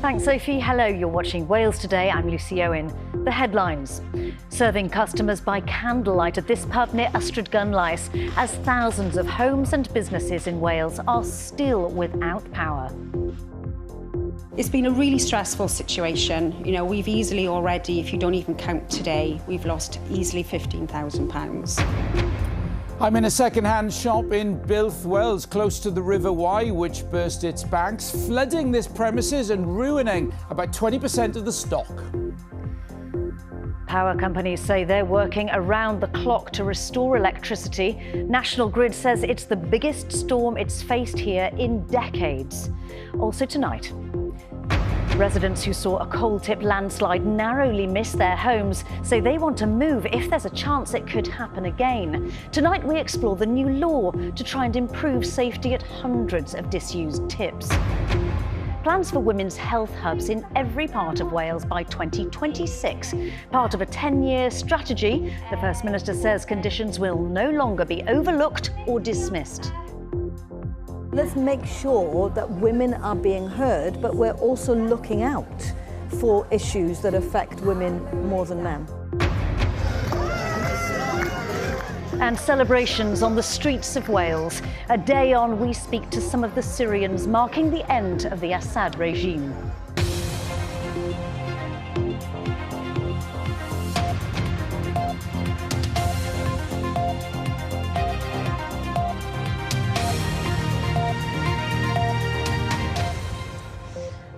Thanks, Sophie. Hello, you're watching Wales Today. I'm Lucy Owen. The headlines. Serving customers by candlelight at this pub near Ystrad Gynllais as thousands of homes and businesses in Wales are still without power. It's been a really stressful situation. You know, we've easily already, if you don't even count today, we've lost easily £15,000. I'm in a second-hand shop in Builth, Wales, close to the River Wye, which burst its banks, flooding this premises and ruining about 20% of the stock. Power companies say they're working around the clock to restore electricity. National Grid says it's the biggest storm it's faced here in decades. Also tonight, residents who saw a coal-tipped landslide narrowly miss their homes say they want to move if there's a chance it could happen again. Tonight we explore the new law to try and improve safety at hundreds of disused tips. Plans for women's health hubs in every part of Wales by 2026. Part of a 10-year strategy, the First Minister says conditions will no longer be overlooked or dismissed. Let's make sure that women are being heard, but we're also looking out for issues that affect women more than men. And celebrations on the streets of Wales. A day on, we speak to some of the Syrians marking the end of the Assad regime.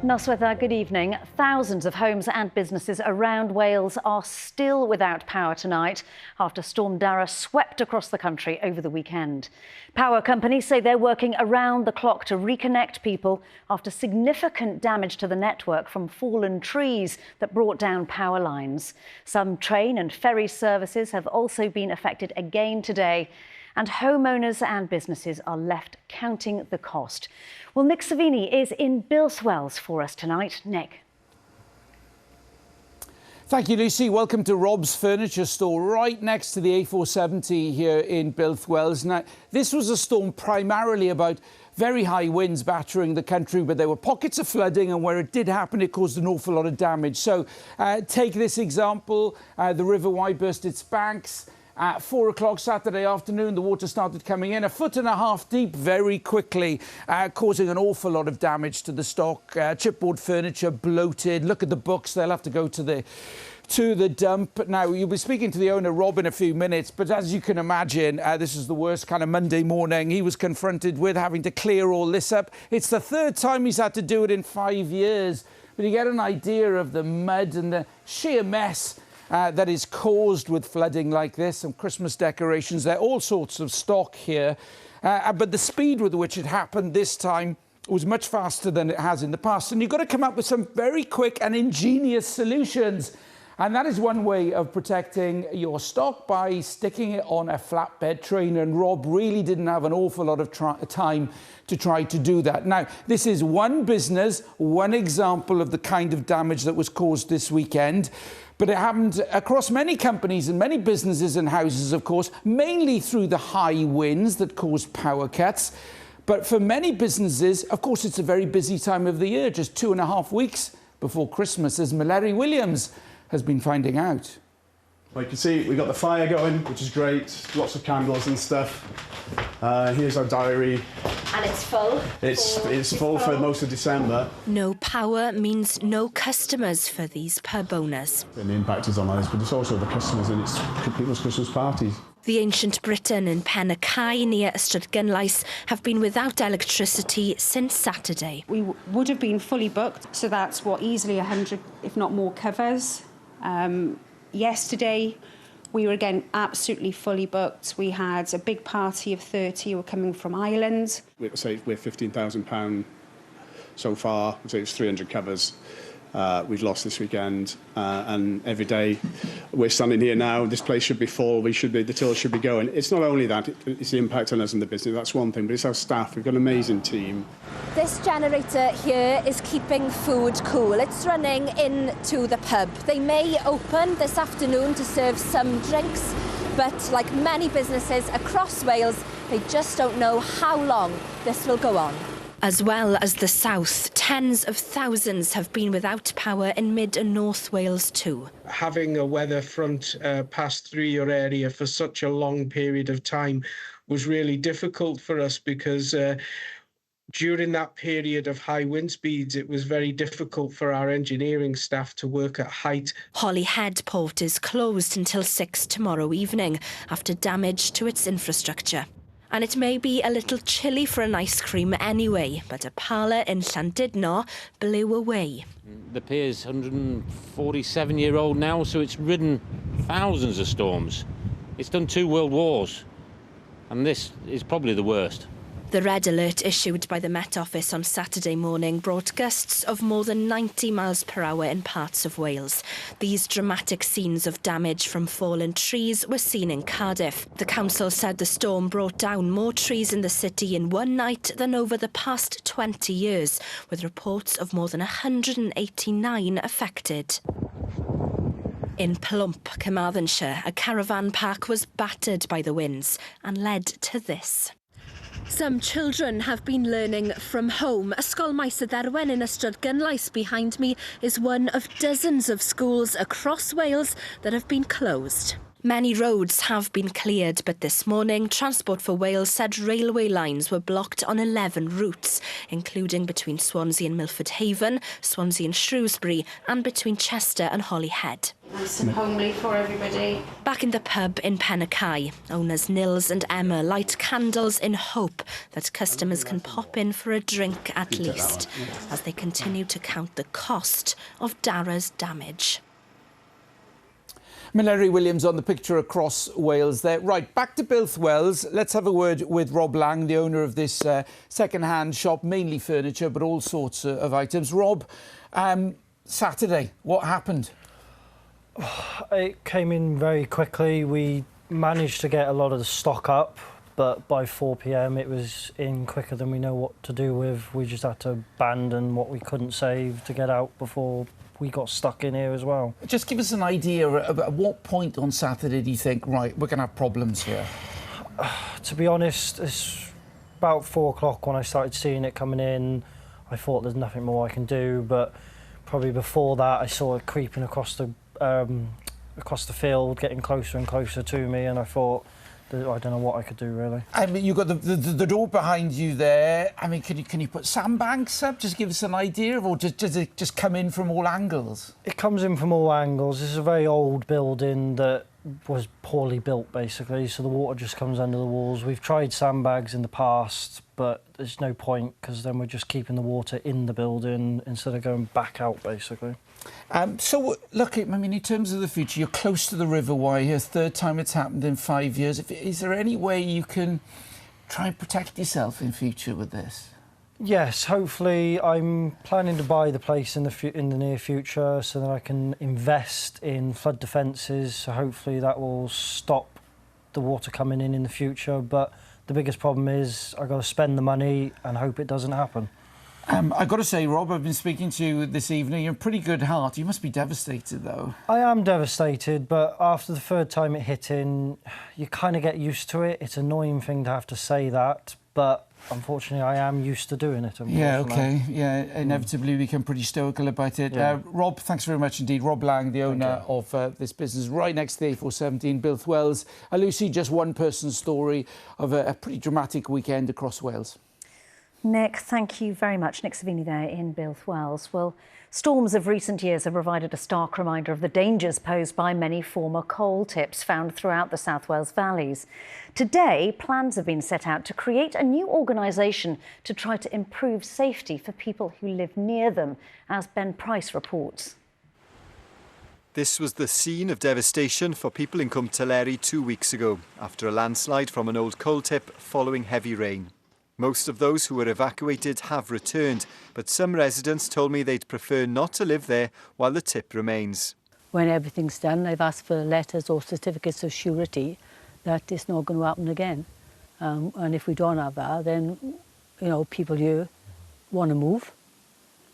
Noswetha, good evening. Thousands of homes and businesses around Wales are still without power tonight after Storm Dara swept across the country over the weekend. Power companies say they're working around the clock to reconnect people after significant damage to the network from fallen trees that brought down power lines. Some train and ferry services have also been affected again today, and homeowners and businesses are left counting the cost. Well, Nick Savini is in Builth, Wales for us tonight. Nick. Thank you, Lucy. Welcome to Rob's Furniture Store, right next to the A470 here in Builth, Wales. Now, this was a storm primarily about very high winds battering the country, but there were pockets of flooding, and where it did happen, it caused an awful lot of damage. So take this example, the River Wye burst its banks. At 4 o'clock Saturday afternoon, the water started coming in 1.5 feet deep very quickly, causing an awful lot of damage to the stock. Chipboard furniture bloated. Look at the books. They'll have to go to the dump. Now, you'll be speaking to the owner, Rob, in a few minutes, but as you can imagine, this is the worst kind of Monday morning he was confronted with, having to clear all this up. It's the third time he's had to do it in 5 years, but you get an idea of the mud and the sheer mess that is caused with flooding like this. Some Christmas decorations there, all sorts of stock here. But the speed with which it happened this time was much faster than it has in the past. And you've got to come up with some very quick and ingenious solutions. And that is one way of protecting your stock, by sticking it on a flatbed train. And Rob really didn't have an awful lot of time to try to do that. Now, this is one business, one example of the kind of damage that was caused this weekend. But it happened across many companies and many businesses and houses, of course, mainly through the high winds that caused power cuts. But for many businesses, of course, it's a very busy time of the year, just 2.5 weeks before Christmas, as Mallory Williams has been finding out. Well, you can see we've got the fire going, which is great. Lots of candles and stuff. Here's our diary. And it's full? It's full for most of December. No power means no customers for these pub owners. And the impact is on us, but it's also the customers, and it's people's Christmas parties. The ancient Britain in Pen-y-Cai near Ystrad Gynllais have been without electricity since Saturday. We would have been fully booked, so that's easily 100, if not more, covers. Yesterday, we were again absolutely fully booked. We had a big party of 30 who were coming from Ireland. We're £15,000 so far, so it's 300 covers. We've lost this weekend, and every day we're standing here now, this place should be full, the till should be going. It's not only that, it's the impact on us in the business, that's one thing, but it's our staff. We've got an amazing team. This generator here is keeping food cool. It's running into the pub. They may open this afternoon to serve some drinks, but like many businesses across Wales, they just don't know how long this will go on. As well as the south, tens of thousands have been without power in mid and North Wales too. Having a weather front pass through your area for such a long period of time was really difficult for us because during that period of high wind speeds, it was very difficult for our engineering staff to work at height. Holyhead Port is closed until 6 tomorrow evening after damage to its infrastructure. And it may be a little chilly for an ice cream anyway, but a parlour in Llandudno blew away. The pier's 147-year-old now, so it's ridden thousands of storms. It's done 2 world wars, and this is probably the worst. The red alert issued by the Met Office on Saturday morning brought gusts of more than 90 miles per hour in parts of Wales. These dramatic scenes of damage from fallen trees were seen in Cardiff. The council said the storm brought down more trees in the city in one night than over the past 20 years, with reports of more than 189 affected. In Plump, Carmarthenshire, a caravan park was battered by the winds and led to this. Some children have been learning from home. Ysgol Maes y Dderwen in Ystrad Gynlais behind me is one of dozens of schools across Wales that have been closed. Many roads have been cleared, but this morning Transport for Wales said railway lines were blocked on 11 routes, including between Swansea and Milford Haven, Swansea and Shrewsbury, and between Chester and Holyhead. Nice and homely for everybody. Back in the pub in Penacai, owners Nils and Emma light candles in hope that customers can pop in for a drink at least, as they continue to count the cost of Dara's damage. Mary Williams on the picture across Wales there. Right, back to Builth Wells. Let's have a word with Rob Lang, the owner of this second-hand shop, mainly furniture, but all sorts of items. Rob, Saturday, what happened? It came in very quickly. We managed to get a lot of the stock up, but by 4 p.m. it was in quicker than we know what to do with. We just had to abandon what we couldn't save to get out before we got stuck in here as well. Just give us an idea, at what point on Saturday do you think, right, we're going to have problems here? To be honest, it's about 4 o'clock when I started seeing it coming in. I thought there's nothing more I can do, but probably before that I saw it creeping across the field, getting closer and closer to me, and I thought, I don't know what I could do, really. I mean, you've got the door behind you there. I mean, can you put sandbanks up? Just give us an idea, or does it just come in from all angles? It comes in from all angles. This is a very old building that was poorly built, basically, so the water just comes under the walls. We've tried sandbags in the past, but there's no point, because then we're just keeping the water in the building instead of going back out, basically. So, look, I mean, in terms of the future, you're close to the River Wye here, third time it's happened in 5 years. Is there any way you can try and protect yourself in future with this? Yes, hopefully. I'm planning to buy the place in the near future so that I can invest in flood defences, so hopefully that will stop the water coming in the future. But the biggest problem is I've got to spend the money and hope it doesn't happen. I've got to say, Rob, I've been speaking to you this evening. You're a pretty good heart. You must be devastated, though. I am devastated, but after the third time it hit in, you kind of get used to it. It's an annoying thing to have to say that, but unfortunately I am used to doing it. Yeah, OK. Yeah, inevitably we become pretty stoical about it. Yeah. Rob, thanks very much indeed. Rob Lang, the owner of this business right next to the A417, Builth Wells. Lucy, just one person's story of a pretty dramatic weekend across Wales. Nick, thank you very much. Nick Savini there in Builth Wells. Well, storms of recent years have provided a stark reminder of the dangers posed by many former coal tips found throughout the South Wales valleys. Today, plans have been set out to create a new organisation to try to improve safety for people who live near them, as Ben Price reports. This was the scene of devastation for people in Cwm Teleri 2 weeks ago, after a landslide from an old coal tip following heavy rain. Most of those who were evacuated have returned, but some residents told me they'd prefer not to live there while the tip remains. When everything's done, I've asked for letters or certificates of surety that it's not going to happen again. And if we don't have that, then, you know, people here want to move,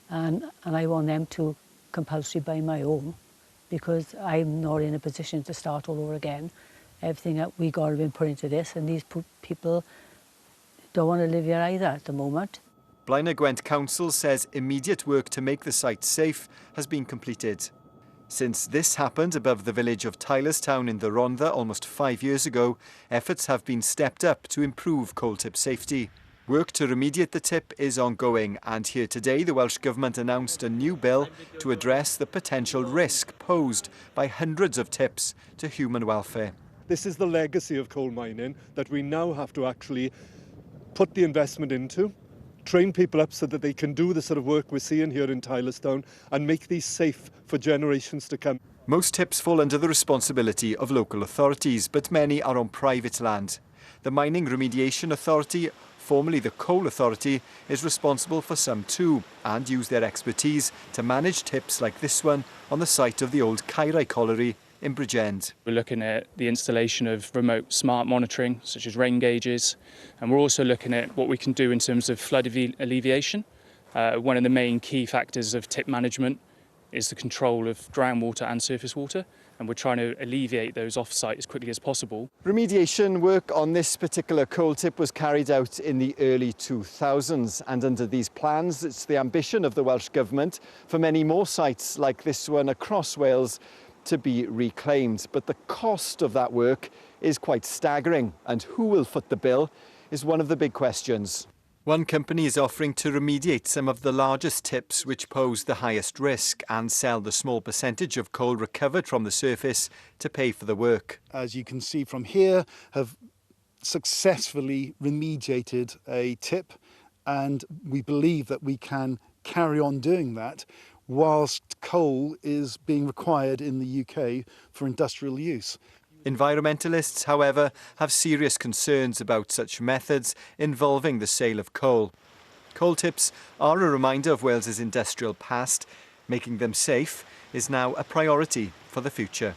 and I want them to compulsory buy my home, because I'm not in a position to start all over again. Everything that we got has been put into this, and these people don't want to live here either at the moment. Blaenau Gwent Council says immediate work to make the site safe has been completed. Since this happened above the village of Tylerstown in the Rhondda almost 5 years ago, efforts have been stepped up to improve coal tip safety. Work to remediate the tip is ongoing, and here today the Welsh Government announced a new bill to address the potential risk posed by hundreds of tips to human welfare. This is the legacy of coal mining that we now have to actually put the investment into, train people up so that they can do the sort of work we're seeing here in Tylerstown and make these safe for generations to come. Most tips fall under the responsibility of local authorities, but many are on private land. The Mining Remediation Authority, formerly the Coal Authority, is responsible for some too, and use their expertise to manage tips like this one on the site of the old Caerau colliery in Bridgend. We're looking at the installation of remote smart monitoring, such as rain gauges, and we're also looking at what we can do in terms of flood alleviation. One of the main key factors of tip management is the control of groundwater and surface water, and we're trying to alleviate those off-site as quickly as possible. Remediation work on this particular coal tip was carried out in the early 2000s, and under these plans it's the ambition of the Welsh Government for many more sites like this one across Wales to be reclaimed. But the cost of that work is quite staggering, and who will foot the bill is one of the big questions. One company is offering to remediate some of the largest tips which pose the highest risk and sell the small percentage of coal recovered from the surface to pay for the work. As you can see from here, have successfully remediated a tip, and we believe that we can carry on doing that whilst coal is being required in the UK for industrial use. Environmentalists, however, have serious concerns about such methods involving the sale of coal. Coal tips are a reminder of Wales's industrial past. Making them safe is now a priority for the future.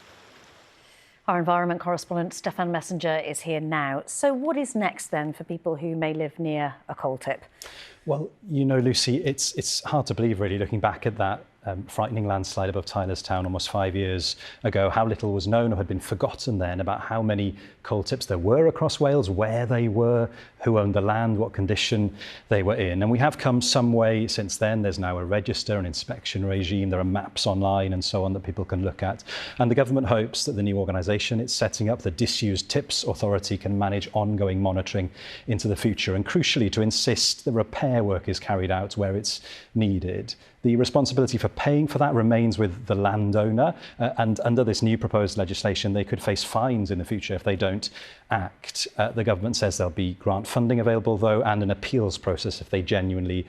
Our environment correspondent Stefan Messenger is here now. So what is next then for people who may live near a coal tip? Well, you know, Lucy, it's hard to believe, really, looking back at that frightening landslide above Tylerstown almost 5 years ago, how little was known or had been forgotten then about how many coal tips there were across Wales, where they were, who owned the land, what condition they were in. And we have come some way since then. There's now a register, an inspection regime, there are maps online and so on that people can look at. And the government hopes that the new organisation it's setting up, the Disused Tips Authority, can manage ongoing monitoring into the future, and crucially to insist that repair work is carried out where it's needed. The responsibility for paying for that remains with the landowner, and under this new proposed legislation they could face fines in the future if they don't act. The government says there'll be grant funding available though, and an appeals process if they genuinely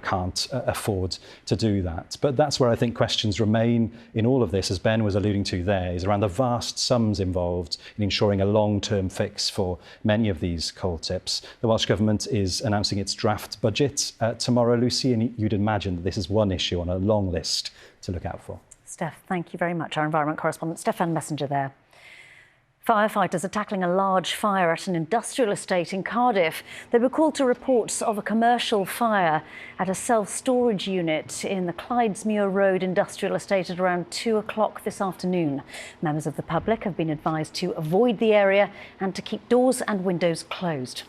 can't afford to do that. But that's where I think questions remain in all of this, as Ben was alluding to there, is around the vast sums involved in ensuring a long-term fix for many of these coal tips. The Welsh Government is announcing its draft budget tomorrow, Lucy, and you'd imagine that this is one issue on a long list to look out for. Steph, thank you very much. Our environment correspondent Stefan Messenger there. Firefighters are tackling a large fire at an industrial estate in Cardiff. They were called to reports of a commercial fire at a self-storage unit in the Clydesmuir Road industrial estate at around 2 o'clock this afternoon. Members of the public have been advised to avoid the area and to keep doors and windows closed.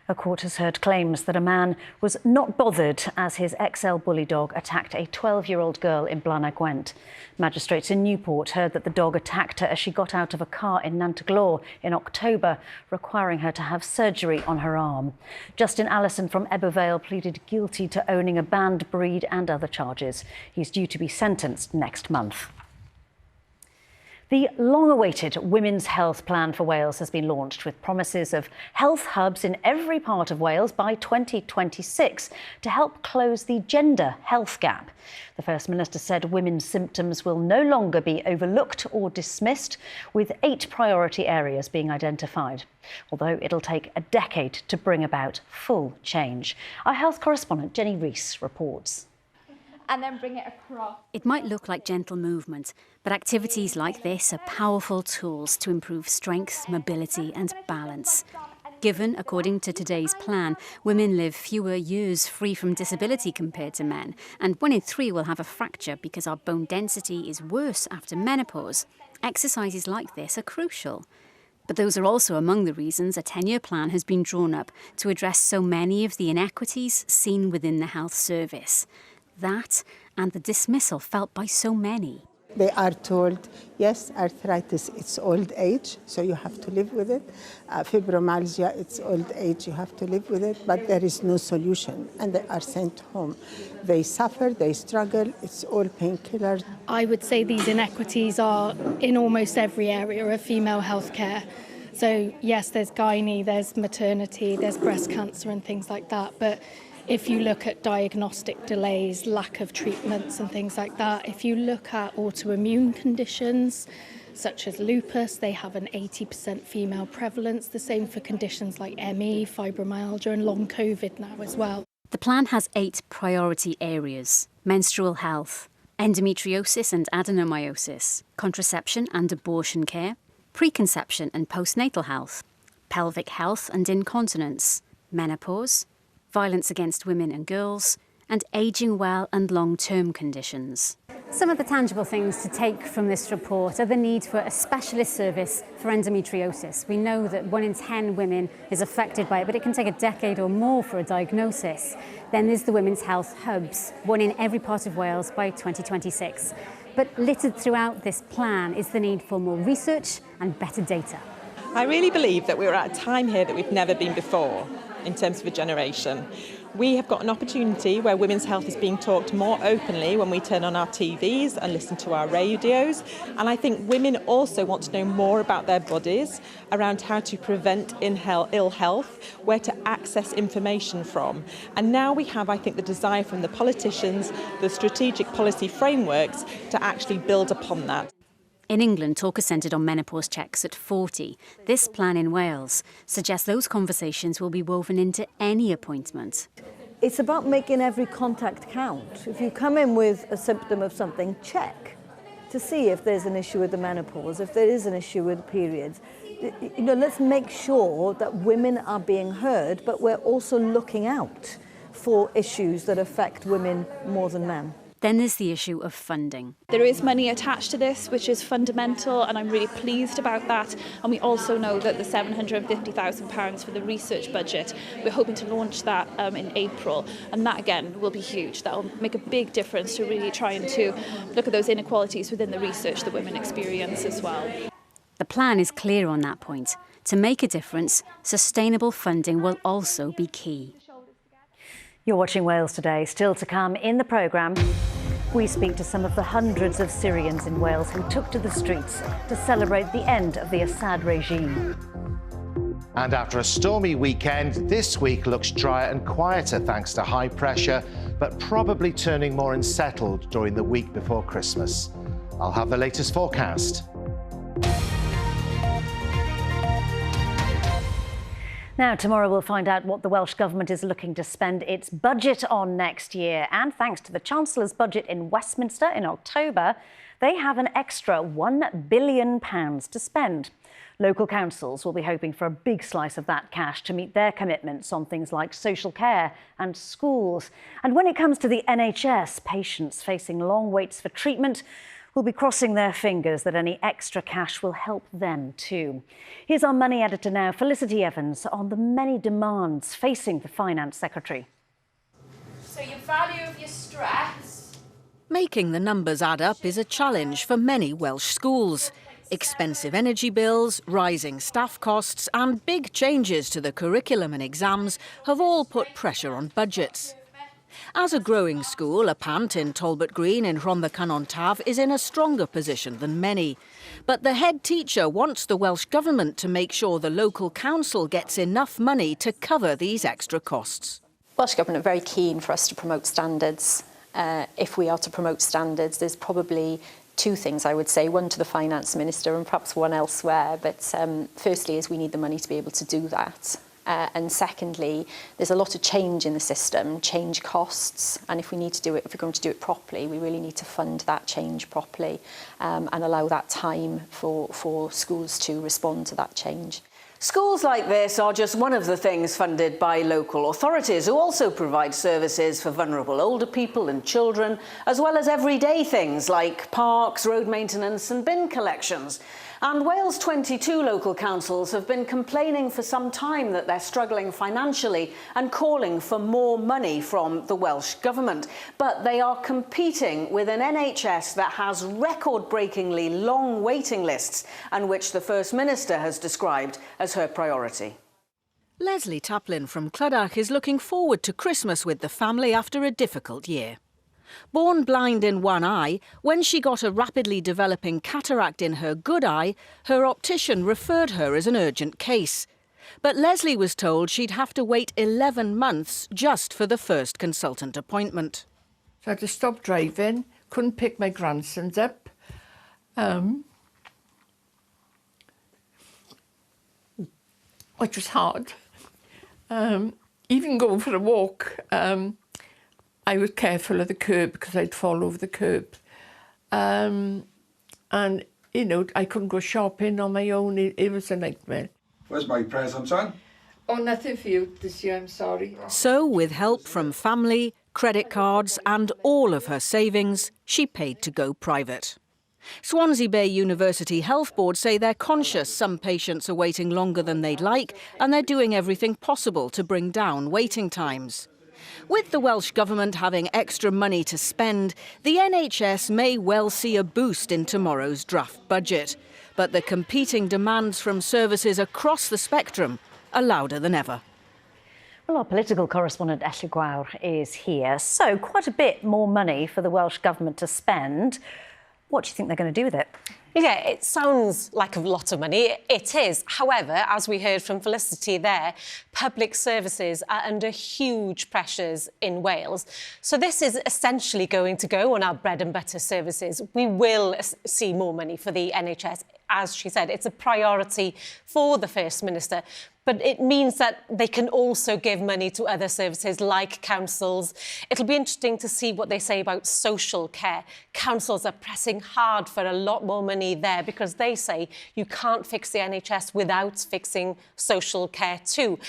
A court has heard claims that a man was not bothered as his XL bully dog attacked a 12-year-old girl in Blaenau Gwent. Magistrates in Newport heard that the dog attacked her as she got out of a car in Nantaglaw in October, requiring her to have surgery on her arm. Justin Allison from Ebervale pleaded guilty to owning a banned breed and other charges. He's due to be sentenced next month. The long-awaited Women's Health Plan for Wales has been launched, with promises of health hubs in every part of Wales by 2026 to help close the gender health gap. The First Minister said women's symptoms will no longer be overlooked or dismissed, with 8 priority areas being identified, although it'll take a decade to bring about full change. Our health correspondent Jenny Rees reports. And then bring it across. It might look like gentle movement, but activities like this are powerful tools to improve strength, mobility and balance. Given, according to today's plan, women live fewer years free from disability compared to men, and 1 in 3 will have a fracture because our bone density is worse after menopause, exercises like this are crucial. But those are also among the reasons a 10-year plan has been drawn up to address so many of the inequities seen within the health service. That and the dismissal felt by so many. They are told, yes, arthritis, it's old age, so you have to live with it. Fibromyalgia, it's old age, you have to live with it, but there is no solution, and they are sent home. They suffer, they struggle, it's all painkillers. I would say these inequities are in almost every area of female healthcare. So yes, there's gynae, there's maternity, there's breast cancer and things like that, but if you look at diagnostic delays, lack of treatments and things like that, if you look at autoimmune conditions such as lupus, they have an 80% female prevalence. The same for conditions like ME, fibromyalgia and long COVID now as well. The plan has 8 priority areas: menstrual health, endometriosis and adenomyosis, contraception and abortion care, preconception and postnatal health, pelvic health and incontinence, menopause, violence against women and girls, and ageing well and long-term conditions. Some of the tangible things to take from this report are the need for a specialist service for endometriosis. We know that 1 in 10 women is affected by it, but it can take a decade or more for a diagnosis. Then there's the women's health hubs, 1 in every part of Wales by 2026. But littered throughout this plan is the need for more research and better data. I really believe that we're at a time here that we've never been before in terms of a generation. We have got an opportunity where women's health is being talked more openly when we turn on our TVs and listen to our radios. And I think women also want to know more about their bodies, around how to prevent ill health, where to access information from. And now we have, I think, the desire from the politicians, the strategic policy frameworks to actually build upon that. In England, talk is centred on menopause checks at 40. This plan in Wales suggests those conversations will be woven into any appointment. It's about making every contact count. If you come in with a symptom of something, check to see if there's an issue with the menopause, if there is an issue with periods. You know, let's make sure that women are being heard, but we're also looking out for issues that affect women more than men. Then there's the issue of funding. There is money attached to this, which is fundamental, and I'm really pleased about that. And we also know that the £750,000 for the research budget, we're hoping to launch that in April. And that, again, will be huge. That will make a big difference to really trying to look at those inequalities within the research that women experience as well. The plan is clear on that point. To make a difference, sustainable funding will also be key. You're watching Wales Today. Still to come in the programme, we speak to some of the hundreds of Syrians in Wales who took to the streets to celebrate the end of the Assad regime. And after a stormy weekend, this week looks drier and quieter thanks to high pressure, but probably turning more unsettled during the week before Christmas. I'll have the latest forecast. Now, tomorrow we'll find out what the Welsh Government is looking to spend its budget on next year. And thanks to the Chancellor's budget in Westminster in October, they have an extra £1 billion to spend. Local councils will be hoping for a big slice of that cash to meet their commitments on things like social care and schools. And when it comes to the NHS, patients facing long waits for treatment will be crossing their fingers that any extra cash will help them too. Here's our money editor now, Felicity Evans, on the many demands facing the Finance Secretary. So your value of your stress. Making the numbers add up is a challenge for many Welsh schools. Expensive energy bills, rising staff costs and big changes to the curriculum and exams have all put pressure on budgets. As a growing school, a Pant in Talbot Green in Rhondda Cynon Taf is in a stronger position than many. But the head teacher wants the Welsh Government to make sure the local council gets enough money to cover these extra costs. Welsh Government are very keen for us to promote standards. If we are to promote standards, there's probably 2 things I would say, one to the Finance Minister and perhaps one elsewhere. But firstly is we need the money to be able to do that. And secondly, there's a lot of change in the system, change costs, and if we need to do it, if we're going to do it properly, we really need to fund that change properly and allow that time for schools to respond to that change. Schools like this are just one of the things funded by local authorities who also provide services for vulnerable older people and children, as well as everyday things like parks, road maintenance and bin collections. And Wales' 22 local councils have been complaining for some time that they're struggling financially and calling for more money from the Welsh Government. But they are competing with an NHS that has record-breakingly long waiting lists and which the First Minister has described as her priority. Leslie Taplin from Clydach is looking forward to Christmas with the family after a difficult year. Born blind in one eye, when she got a rapidly developing cataract in her good eye, her optician referred her as an urgent case. But Leslie was told she'd have to wait 11 months just for the first consultant appointment. So I had to stop driving, couldn't pick my grandsons up. Which was hard. Even going for a walk, I was careful of the curb because I'd fall over the curb. And, you know, I couldn't go shopping on my own. It was a nightmare. Where's my present, son? Oh, nothing for you this year, I'm sorry. So, with help from family, credit cards and all of her savings, she paid to go private. Swansea Bay University Health Board say they're conscious some patients are waiting longer than they'd like and they're doing everything possible to bring down waiting times. With the Welsh Government having extra money to spend, the NHS may well see a boost in tomorrow's draft budget. But the competing demands from services across the spectrum are louder than ever. Well, our political correspondent Ellie Gwawr is here. So, quite a bit more money for the Welsh Government to spend. What do you think they're going to do with it? Yeah, it sounds like a lot of money. It is. However, as we heard from Felicity there, public services are under huge pressures in Wales. So this is essentially going to go on our bread and butter services. We will see more money for the NHS. As she said, it's a priority for the First Minister. But it means that they can also give money to other services like councils. It'll be interesting to see what they say about social care. Councils are pressing hard for a lot more money there because they say you can't fix the NHS without fixing social care too.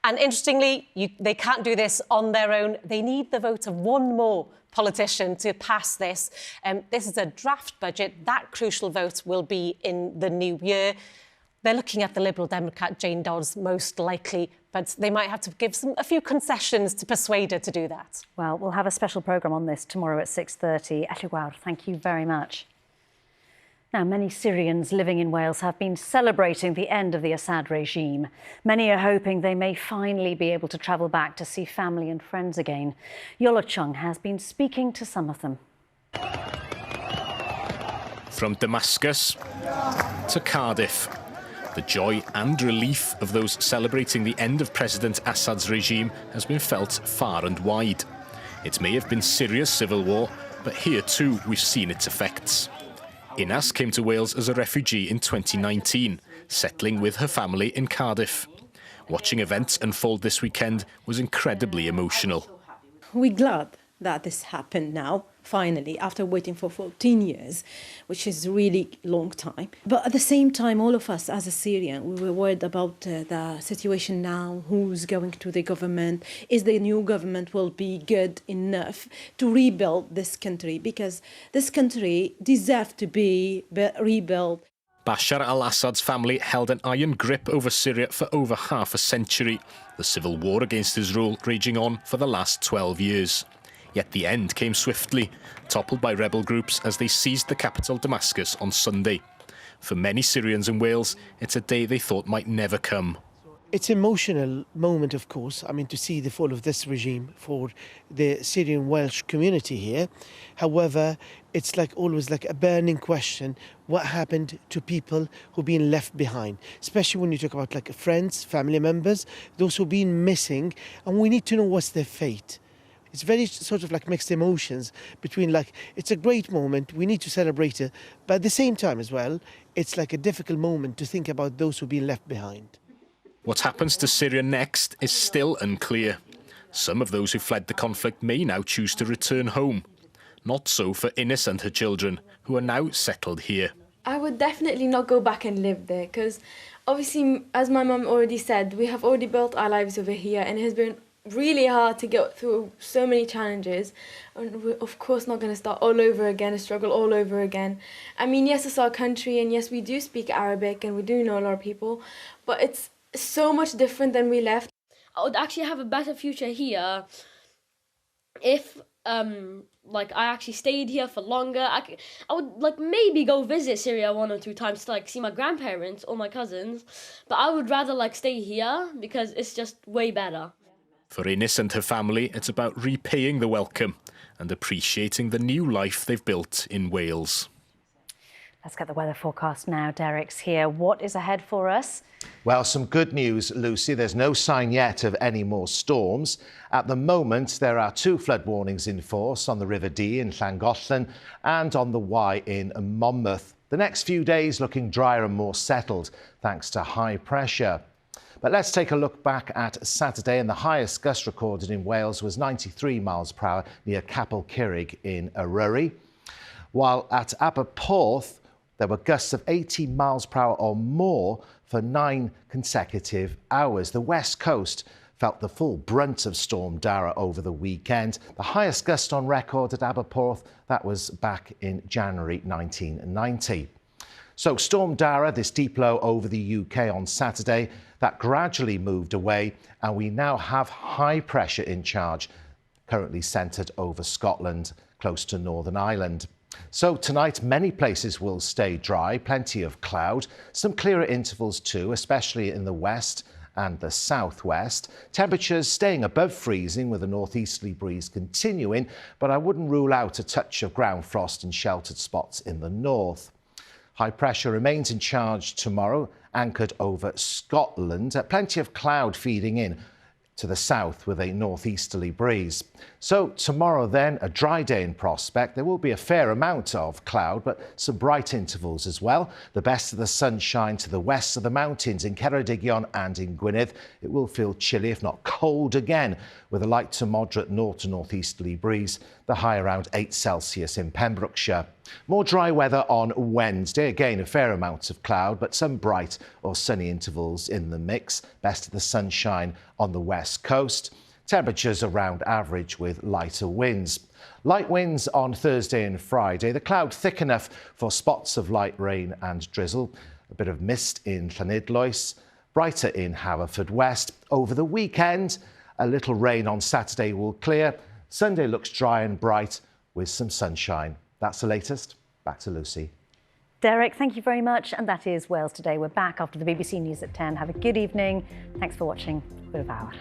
And interestingly, they can't do this on their own. They need the vote of one more politician to pass this. This is a draft budget. That crucial vote will be in the new year. They're looking at the Liberal Democrat Jane Dodds most likely, but they might have to give a few concessions to persuade her to do that. Well, we'll have a special programme on this tomorrow at 6:30. Ellie Gwawr, thank you very much. Now, many Syrians living in Wales have been celebrating the end of the Assad regime. Many are hoping they may finally be able to travel back to see family and friends again. Yola Chung has been speaking to some of them. From Damascus to Cardiff, the joy and relief of those celebrating the end of President Assad's regime has been felt far and wide. It may have been Syria's civil war, but here too we've seen its effects. Inas came to Wales as a refugee in 2019, settling with her family in Cardiff. Watching events unfold this weekend was incredibly emotional. We're glad that this happened now, finally, after waiting for 14 years, which is a really long time. But at the same time, all of us as a Syrian, we were worried about the situation now, who's going to the government, is the new government will be good enough to rebuild this country, because this country deserves to be rebuilt. Bashar al-Assad's family held an iron grip over Syria for over half a century, the civil war against his rule raging on for the last 12 years. Yet the end came swiftly, toppled by rebel groups as they seized the capital Damascus on Sunday. For many Syrians in Wales, it's a day they thought might never come. It's an emotional moment, of course, to see the fall of this regime for the Syrian Welsh community here. However, it's always a burning question, what happened to people who've been left behind, especially when you talk about friends, family members, those who've been missing, and we need to know what's their fate. It's very sort of mixed emotions between it's a great moment, we need to celebrate it, but at the same time as well, it's a difficult moment to think about those who've been left behind. What happens to Syria next is still unclear. Some of those who fled the conflict may now choose to return home. Not so for Ines and her children, who are now settled here. I would definitely not go back and live there, because obviously, as my mum already said, we have already built our lives over here and it has been really hard to get through so many challenges, and we're of course not going to start all over again, a struggle all over again. I mean, yes, it's our country, and yes, we do speak Arabic and we do know a lot of people, but it's so much different than we left. I would actually have a better future here if like I actually stayed here for longer. I would like maybe go visit Syria 1 or 2 times to like see my grandparents or my cousins, but I would rather like stay here because it's just way better. For Innes and her family, it's about repaying the welcome and appreciating the new life they've built in Wales. Let's get the weather forecast now. Derek's here. What is ahead for us? Well, some good news, Lucy. There's no sign yet of any more storms. At the moment, there are 2 flood warnings in force on the River Dee in Llangollen and on the Wye in Monmouth. The next few days looking drier and more settled, thanks to high pressure. But let's take a look back at Saturday, and the highest gust recorded in Wales was 93 miles per hour near Capel Curig in Eryri. While at Aberporth, there were gusts of 80 miles per hour or more for 9 consecutive hours. The West Coast felt the full brunt of Storm Dara over the weekend. The highest gust on record at Aberporth, that was back in January 1990. So Storm Dara, this deep low over the UK on Saturday, that gradually moved away, and we now have high pressure in charge, currently centred over Scotland, close to Northern Ireland. So tonight, many places will stay dry, plenty of cloud, some clearer intervals too, especially in the west and the southwest. Temperatures staying above freezing with a northeasterly breeze continuing, but I wouldn't rule out a touch of ground frost in sheltered spots in the north. High pressure remains in charge tomorrow, anchored over Scotland. Plenty of cloud feeding in to the south with a northeasterly breeze. So tomorrow then, a dry day in prospect. There will be a fair amount of cloud, but some bright intervals as well. The best of the sunshine to the west of the mountains in Ceredigion and in Gwynedd. It will feel chilly, if not cold again, with a light to moderate north to northeasterly breeze. The high around 8 Celsius in Pembrokeshire. More dry weather on Wednesday. Again, a fair amount of cloud, but some bright or sunny intervals in the mix. Best of the sunshine on the west coast. Temperatures around average with lighter winds. Light winds on Thursday and Friday. The cloud thick enough for spots of light rain and drizzle. A bit of mist in Llanidloes. Brighter in Haverfordwest. Over the weekend, a little rain on Saturday will clear. Sunday looks dry and bright with some sunshine. That's the latest. Back to Lucy. Derek, thank you very much. And that is Wales Today. We're back after the BBC News at 10. Have a good evening. Thanks for watching. Hwyl fawr.